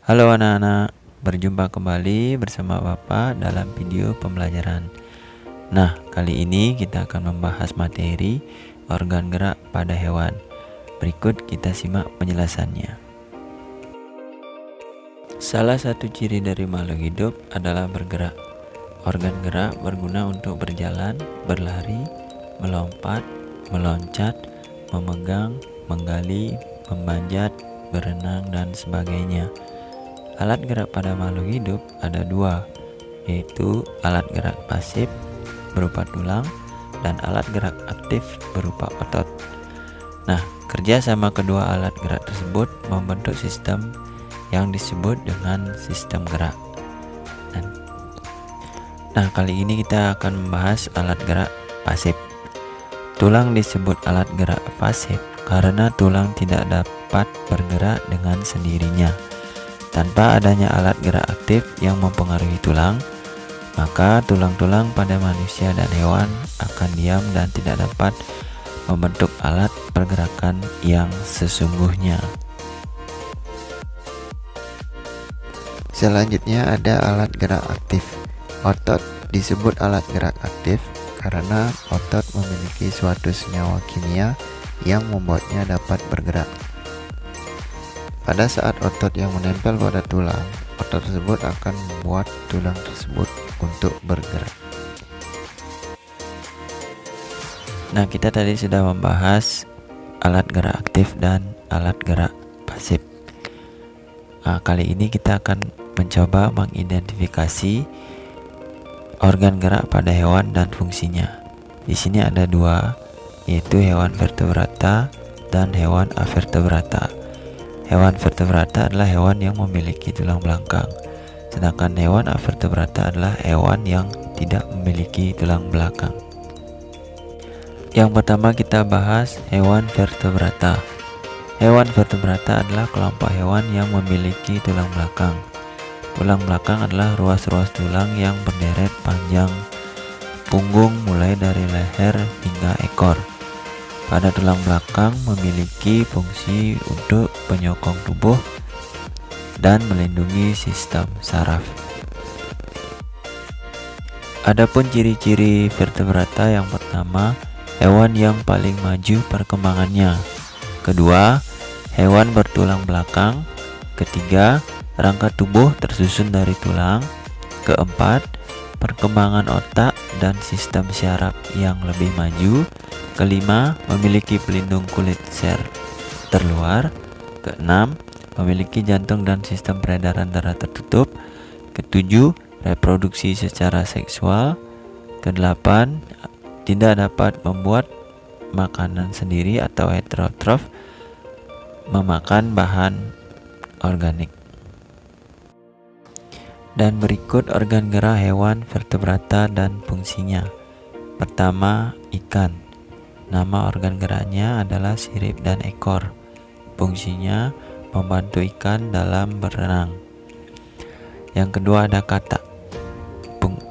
Halo anak-anak, berjumpa kembali bersama Bapak dalam video pembelajaran. Nah, kali ini kita akan membahas materi organ gerak pada hewan. Berikut kita simak penjelasannya. Salah satu ciri dari makhluk hidup adalah bergerak. Organ gerak berguna untuk berjalan, berlari, melompat, meloncat, memegang, menggali, memanjat, berenang, dan sebagainya. Alat gerak pada makhluk hidup ada dua, yaitu alat gerak pasif berupa tulang dan alat gerak aktif berupa otot. Nah, kerjasama kedua alat gerak tersebut membentuk sistem yang disebut dengan sistem gerak. Nah, kali ini kita akan membahas alat gerak pasif. Tulang disebut alat gerak pasif karena tulang tidak dapat bergerak dengan sendirinya. Tanpa adanya alat gerak aktif yang mempengaruhi tulang, maka tulang-tulang pada manusia dan hewan akan diam dan tidak dapat membentuk alat pergerakan yang sesungguhnya. Selanjutnya ada alat gerak aktif. Otot disebut alat gerak aktif karena otot memiliki suatu senyawa kimia yang membuatnya dapat bergerak. Pada saat otot yang menempel pada tulang, otot tersebut akan membuat tulang tersebut untuk bergerak. Nah, kita tadi sudah membahas alat gerak aktif dan alat gerak pasif. Nah, kali ini kita akan mencoba mengidentifikasi organ gerak pada hewan dan fungsinya. Di sini ada dua, yaitu hewan vertebrata dan hewan avertebrata. Hewan vertebrata adalah hewan yang memiliki tulang belakang, sedangkan hewan avertebrata adalah hewan yang tidak memiliki tulang belakang. Yang pertama kita bahas hewan vertebrata. Hewan vertebrata adalah kelompok hewan yang memiliki tulang belakang. Tulang belakang adalah ruas-ruas tulang yang berderet panjang punggung mulai dari leher hingga ekor. Pada tulang belakang memiliki fungsi untuk penyokong tubuh dan melindungi sistem saraf. Adapun ciri-ciri vertebrata, yang pertama, hewan yang paling maju perkembangannya. Kedua, hewan bertulang belakang. Ketiga, rangka tubuh tersusun dari tulang. Keempat, perkembangan otak dan sistem syaraf yang lebih maju. Kelima, memiliki pelindung kulit sel terluar. Keenam, memiliki jantung dan sistem peredaran darah tertutup. Ketujuh, reproduksi secara seksual. Kedelapan, tidak dapat membuat makanan sendiri atau heterotrof, memakan bahan organik. Dan berikut organ gerak hewan vertebrata dan fungsinya. Pertama, ikan. Nama organ geraknya adalah sirip dan ekor. Fungsinya membantu ikan dalam berenang. Yang kedua ada katak.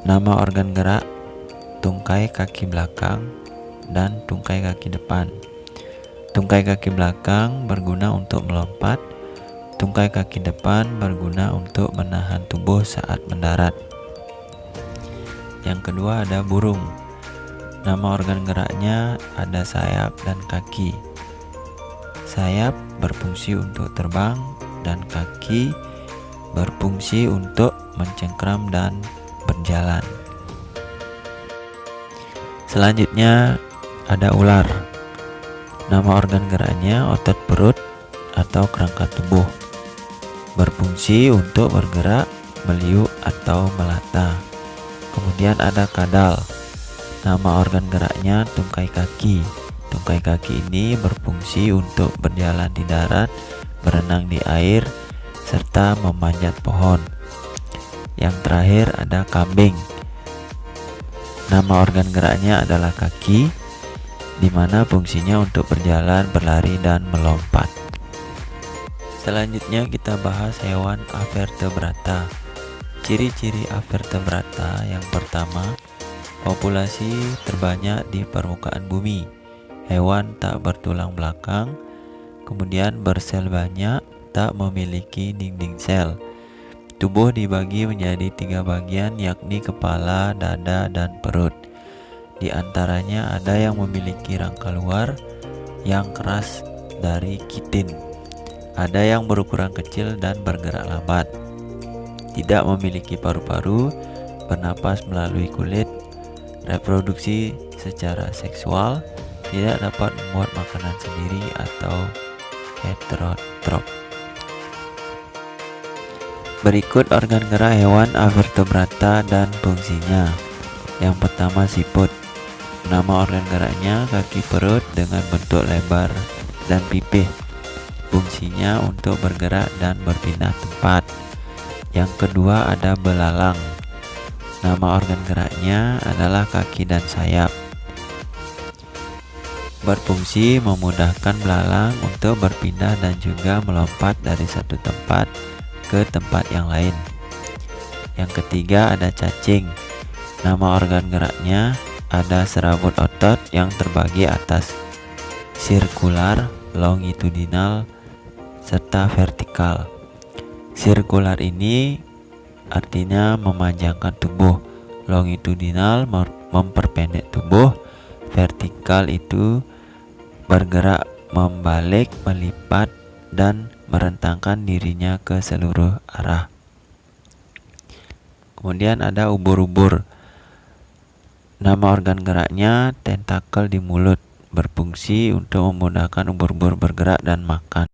Nama organ gerak tungkai kaki belakang dan tungkai kaki depan. Tungkai kaki belakang berguna untuk melompat. Tungkai kaki depan berguna untuk menahan tubuh saat mendarat. Yang kedua ada burung. Nama organ geraknya ada sayap dan kaki. Sayap berfungsi untuk terbang dan kaki berfungsi untuk mencengkram dan berjalan. Selanjutnya ada ular. Nama organ geraknya otot perut atau kerangka tubuh. Berfungsi untuk bergerak, meliuk atau melata. Kemudian ada kadal. Nama organ geraknya tungkai kaki. Tungkai kaki ini berfungsi untuk berjalan di darat, berenang di air, serta memanjat pohon. Yang terakhir ada kambing. Nama organ geraknya adalah kaki, di mana fungsinya untuk berjalan, berlari, dan melompat. Selanjutnya kita bahas hewan avertebrata. Ciri-ciri avertebrata, yang pertama, populasi terbanyak di permukaan bumi. Hewan tak bertulang belakang. Kemudian bersel banyak, tak memiliki dinding sel. Tubuh dibagi menjadi 3 bagian, yakni kepala, dada, dan perut. Di antaranya ada yang memiliki rangka luar yang keras dari kitin, ada yang berukuran kecil dan bergerak lambat, tidak memiliki paru-paru, bernapas melalui kulit, reproduksi secara seksual, tidak dapat membuat makanan sendiri atau heterotrof. Berikut organ gerak hewan avertebrata dan fungsinya. Yang pertama, siput. Nama organ geraknya kaki perut dengan bentuk lebar dan pipih. Fungsinya untuk bergerak dan berpindah tempat. Yang kedua ada belalang. Nama organ geraknya adalah kaki dan sayap. Berfungsi memudahkan belalang untuk berpindah dan juga melompat dari satu tempat ke tempat yang lain. Yang ketiga ada cacing. Nama organ geraknya ada serabut otot yang terbagi atas sirkular, longitudinal, serta vertikal. Sirkular ini artinya memanjangkan tubuh, longitudinal memperpendek tubuh, vertikal itu bergerak membalik, melipat, dan merentangkan dirinya ke seluruh arah. Kemudian ada ubur-ubur. Nama organ geraknya tentakel di mulut, berfungsi untuk memudahkan ubur-ubur bergerak dan makan.